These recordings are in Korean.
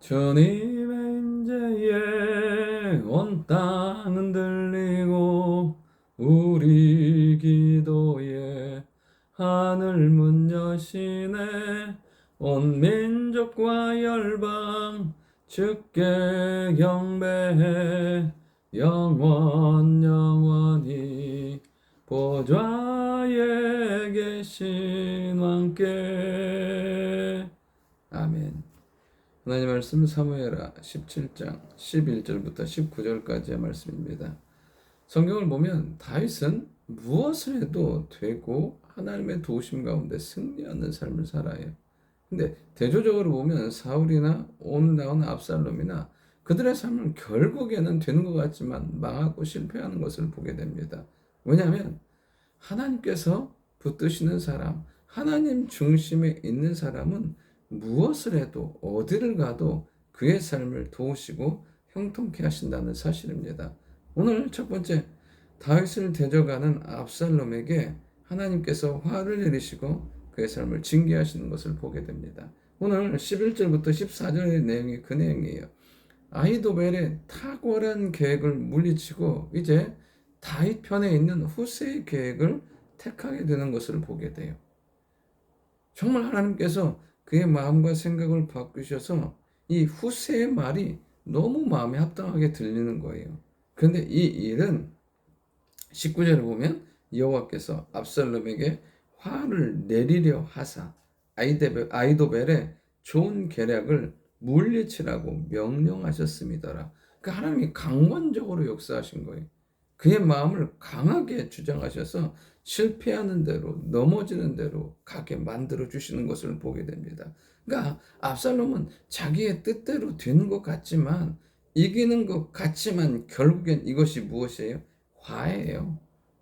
주님의 임재에 온 땅은 들리고 우리 기도에 하늘 문 여시네. 온 민족과 열방 주께 경배해. 영원히 보좌에 계신 왕께. 아멘. 하나님 말씀 사무엘하 17장 11절부터 19절까지의 말씀입니다. 성경을 보면 다윗은 무엇을 해도 되고 하나님의 도우심 가운데 승리하는 삶을 살아요. 근데 대조적으로 보면 사울이나 오늘 나오는 압살롬이나 그들의 삶은 결국에는 되는 것 같지만 망하고 실패하는 것을 보게 됩니다. 왜냐하면 하나님께서 붙드시는 사람, 하나님 중심에 있는 사람은 무엇을 해도 어디를 가도 그의 삶을 도우시고 형통케 하신다는 사실입니다. 오늘 첫 번째, 다윗을 대적하는 압살롬에게 하나님께서 화를 내리시고 그의 삶을 징계하시는 것을 보게 됩니다. 오늘 11절부터 14절의 내용이 그 내용이에요. 아히도벨의 탁월한 계획을 물리치고 이제 다윗 편에 있는 후세의 계획을 택하게 되는 것을 보게 돼요. 정말 하나님께서 그의 마음과 생각을 바꾸셔서 이 후세의 말이 너무 마음에 합당하게 들리는 거예요. 그런데 이 일은 19절을 보면 여호와께서 압살롬에게 화를 내리려 하사 아히도벨의 좋은 계략을 물리치라고 명령하셨습니다라. 그러니까 하나님이 강권적으로 역사하신 거예요. 그의 마음을 강하게 주장하셔서 실패하는 대로 넘어지는 대로 가게 만들어 주시는 것을 보게 됩니다. 그러니까 압살롬은 자기의 뜻대로 되는 것 같지만 이기는 것 같지만 결국엔 이것이 무엇이에요? 화해예요.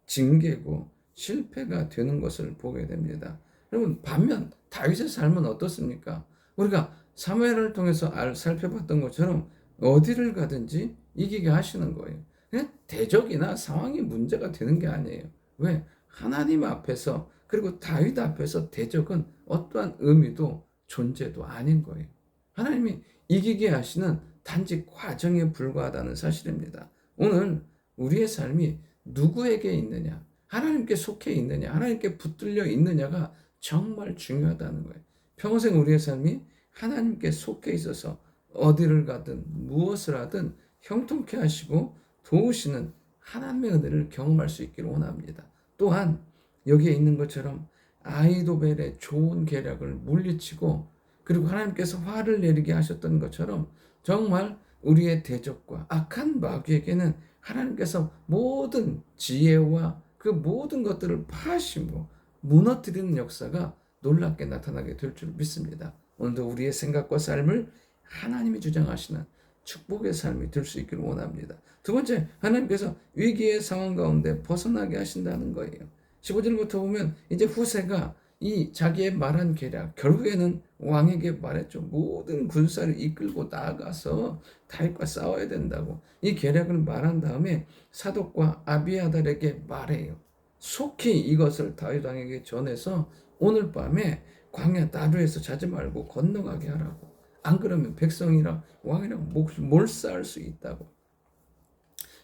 징계고 실패가 되는 것을 보게 됩니다. 여러분 반면 다윗의 삶은 어떻습니까? 우리가 사무엘을 통해서 살펴봤던 것처럼 어디를 가든지 이기게 하시는 거예요. 그냥 대적이나 상황이 문제가 되는 게 아니에요. 왜? 하나님 앞에서 그리고 다윗 앞에서 대적은 어떠한 의미도 존재도 아닌 거예요. 하나님이 이기게 하시는 단지 과정에 불과하다는 사실입니다. 오늘 우리의 삶이 누구에게 있느냐, 하나님께 속해 있느냐, 하나님께 붙들려 있느냐가 정말 중요하다는 거예요. 평생 우리의 삶이 하나님께 속해 있어서 어디를 가든 무엇을 하든 형통케 하시고 도우시는 하나님의 은혜를 경험할 수 있기를 원합니다. 또한 여기에 있는 것처럼 아히도벨의 좋은 계략을 물리치고 그리고 하나님께서 화를 내리게 하셨던 것처럼 정말 우리의 대적과 악한 마귀에게는 하나님께서 모든 지혜와 그 모든 것들을 파하시고 무너뜨리는 역사가 놀랍게 나타나게 될 줄 믿습니다. 오늘도 우리의 생각과 삶을 하나님이 주장하시는 축복의 삶이 될 수 있기를 원합니다. 두 번째, 하나님께서 위기의 상황 가운데 벗어나게 하신다는 거예요. 15절부터 보면 이제 후세가 이 자기의 말한 계략, 결국에는 왕에게 말했죠. 모든 군사를 이끌고 나아가서 다윗과 싸워야 된다고. 이 계략을 말한 다음에 사독과 아비아달에게 말해요. 속히 이것을 다윗 왕에게 전해서 오늘 밤에 광야 나루에서 자지 말고 건너가게 하라고. 안 그러면 백성이랑 왕이랑 몰살할 수 있다고.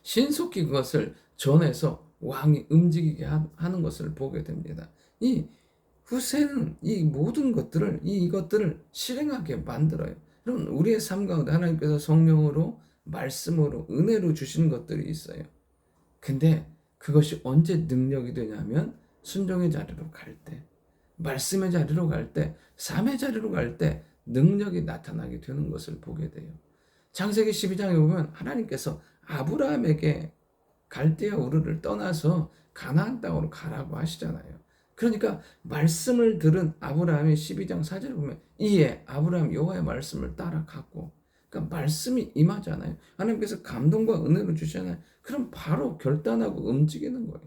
신속히 그것을 전해서 왕이 움직이게 하는 것을 보게 됩니다. 이 후세는 이 모든 것들을 이것들을 실행하게 만들어요. 여러분 우리의 삶 가운데 하나님께서 성령으로 말씀으로 은혜로 주시는 것들이 있어요. 근데 그것이 언제 능력이 되냐면 순종의 자리로 갈 때, 말씀의 자리로 갈 때, 삶의 자리로 갈 때 능력이 나타나게 되는 것을 보게 돼요. 창세기 12장에 보면 하나님께서 아브라함에게 갈대아 우르를 떠나서 가나안 땅으로 가라고 하시잖아요. 그러니까 말씀을 들은 아브라함이 12장 4절에 보면 이에 아브라함 여호와의 말씀을 따라갔고, 그러니까 말씀이 임하잖아요. 하나님께서 감동과 은혜를 주시잖아요. 그럼 바로 결단하고 움직이는 거예요.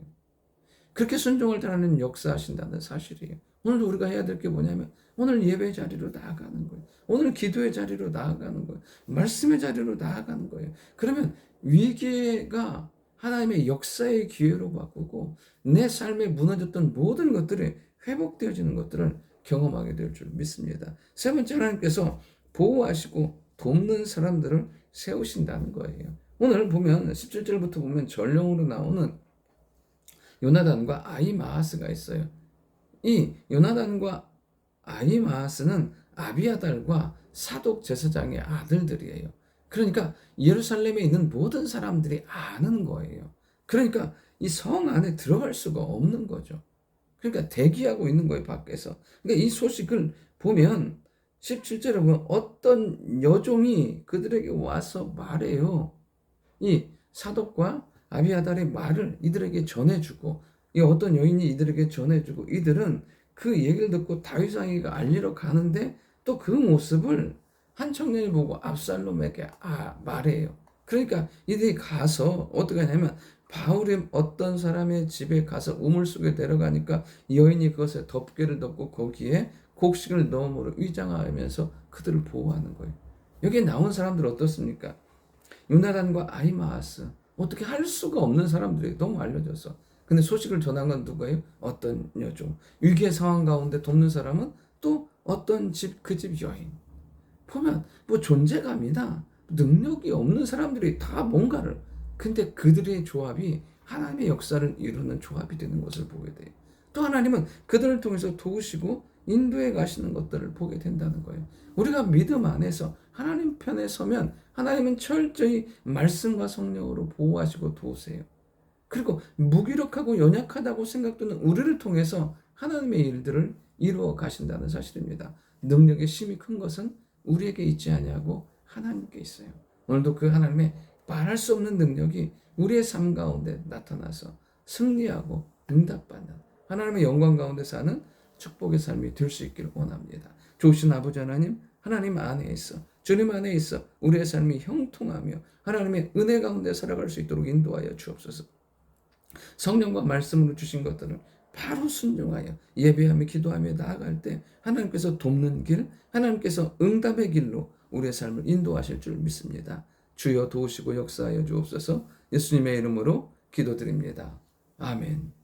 그렇게 순종할 때 하나님 역사하신다는 사실이에요. 오늘도 우리가 해야 될 게 뭐냐면 오늘 예배 자리로 나아가는 거예요. 오늘 기도의 자리로 나아가는 거예요. 말씀의 자리로 나아가는 거예요. 그러면 위기가 하나님의 역사의 기회로 바꾸고 내 삶에 무너졌던 모든 것들이 회복되어지는 것들을 경험하게 될 줄 믿습니다. 세 번째, 하나님께서 보호하시고 돕는 사람들을 세우신다는 거예요. 오늘 보면 17절부터 보면 전령으로 나오는 요나단과 아히마아스가 있어요. 이 요나단과 아히마아스는 아비아달과 사독 제사장의 아들들이에요. 그러니까 예루살렘에 있는 모든 사람들이 아는 거예요. 그러니까 이 성 안에 들어갈 수가 없는 거죠. 그러니까 대기하고 있는 거예요, 밖에서. 그러니까 이 소식을 보면 17절에 보면 어떤 여종이 그들에게 와서 말해요. 이 사독과 아비아달의 말을 이들에게 전해주고, 이 어떤 여인이 이들에게 전해주고, 이들은 그 얘기를 듣고 다윗 왕에게 알리러 가는데 또 그 모습을 한 청년이 보고 압살롬에게 말해요. 그러니까 이들이 가서 어떻게 하냐면 바울의 어떤 사람의 집에 가서 우물 속에 내려가니까 여인이 그것에 덮개를 덮고 거기에 곡식을 넣음으로 위장하면서 그들을 보호하는 거예요. 여기에 나온 사람들 어떻습니까? 요나단과 아히마아스, 어떻게 할 수가 없는 사람들이 너무 알려져서. 근데 소식을 전한 건 누구예요? 어떤 여종. 위기의 상황 가운데 돕는 사람은 또 어떤 집, 그 집 여인. 보면 뭐 존재감이나 능력이 없는 사람들이 다 뭔가를, 근데 그들의 조합이 하나님의 역사를 이루는 조합이 되는 것을 보게 돼요. 또 하나님은 그들을 통해서 도우시고 인도해 가시는 것들을 보게 된다는 거예요. 우리가 믿음 안에서 하나님 편에 서면 하나님은 철저히 말씀과 성령으로 보호하시고 도우세요. 그리고 무기력하고 연약하다고 생각되는 우리를 통해서 하나님의 일들을 이루어 가신다는 사실입니다. 능력의 힘이 큰 것은 우리에게 있지 아니하고 하나님께 있어요. 오늘도 그 하나님의 말할 수 없는 능력이 우리의 삶 가운데 나타나서 승리하고 응답받는 하나님의 영광 가운데 사는 축복의 삶이 될 수 있기를 원합니다. 좋으신 아버지 하나님, 하나님 안에 있어, 주님 안에 있어 우리의 삶이 형통하며 하나님의 은혜 가운데 살아갈 수 있도록 인도하여 주옵소서. 성령과 말씀으로 주신 것들을 바로 순종하여 예배하며 기도하며 나아갈 때 하나님께서 돕는 길, 하나님께서 응답의 길로 우리의 삶을 인도하실 줄 믿습니다. 주여 도우시고 역사하여 주옵소서. 예수님의 이름으로 기도드립니다. 아멘.